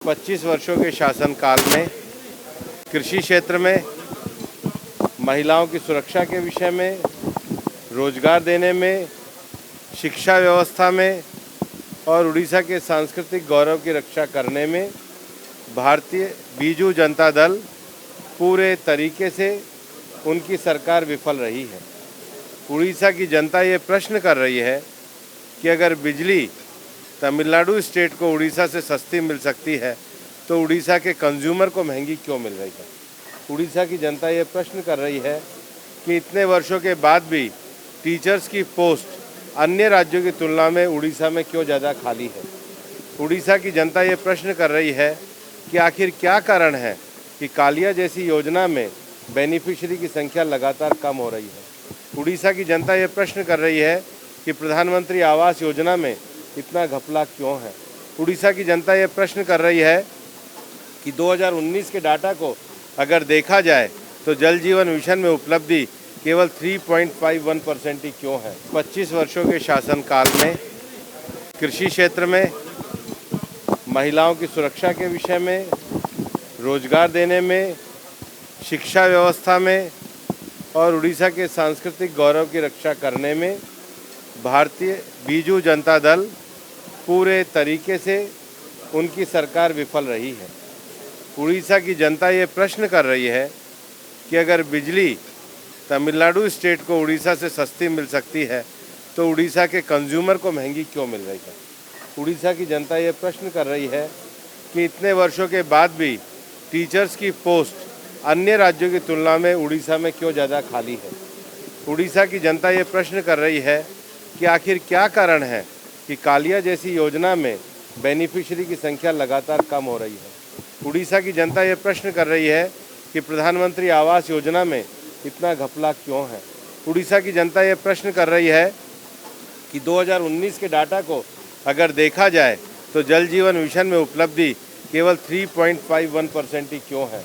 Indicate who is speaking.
Speaker 1: 25 वर्षों के शासनकाल में कृषि क्षेत्र में, महिलाओं की सुरक्षा के विषय में, रोजगार देने में, शिक्षा व्यवस्था में और उड़ीसा के सांस्कृतिक गौरव की रक्षा करने में भारतीय बीजू जनता दल पूरे तरीके से उनकी सरकार विफल रही है। उड़ीसा की जनता ये प्रश्न कर रही है कि अगर बिजली तमिलनाडु स्टेट को उड़ीसा से सस्ती मिल सकती है तो उड़ीसा के कंज्यूमर को महंगी क्यों मिल रही है। उड़ीसा की जनता ये प्रश्न कर रही है कि इतने वर्षों के बाद भी टीचर्स की पोस्ट अन्य राज्यों की तुलना में उड़ीसा में क्यों ज़्यादा खाली है। उड़ीसा की जनता ये प्रश्न कर रही है कि आखिर क्या कारण है कि कालिया जैसी योजना में बेनिफिशियरी की संख्या लगातार कम हो रही है। उड़ीसा की जनता ये प्रश्न कर रही है कि प्रधानमंत्री आवास योजना में इतना घपला क्यों है। उड़ीसा की जनता ये प्रश्न कर रही है कि 2019 के डाटा को अगर देखा जाए तो जल जीवन मिशन में उपलब्धि केवल 3.51% ही क्यों है। 25 वर्षों के शासनकाल में कृषि क्षेत्र में, महिलाओं की सुरक्षा के विषय में, रोजगार देने में, शिक्षा व्यवस्था में और उड़ीसा के सांस्कृतिक गौरव की रक्षा करने में भारतीय बीजू जनता दल पूरे तरीके से उनकी सरकार विफल रही है। उड़ीसा की जनता ये प्रश्न कर रही है कि अगर बिजली तमिलनाडु स्टेट को उड़ीसा से सस्ती मिल सकती है तो उड़ीसा के कंज्यूमर को महंगी क्यों मिल रही है। उड़ीसा की जनता ये प्रश्न कर रही है कि इतने वर्षों के बाद भी टीचर्स की पोस्ट अन्य राज्यों की तुलना में उड़ीसा में क्यों ज़्यादा खाली है। उड़ीसा की जनता ये प्रश्न कर रही है कि आखिर क्या कारण है कि कालिया जैसी योजना में बेनिफिशियरी की संख्या लगातार कम हो रही है। उड़ीसा की जनता ये प्रश्न कर रही है कि प्रधानमंत्री आवास योजना में इतना घपला क्यों है। उड़ीसा की जनता ये प्रश्न कर रही है कि 2019 के डाटा को अगर देखा जाए तो जल जीवन मिशन में उपलब्धि केवल 3.51% ही क्यों है।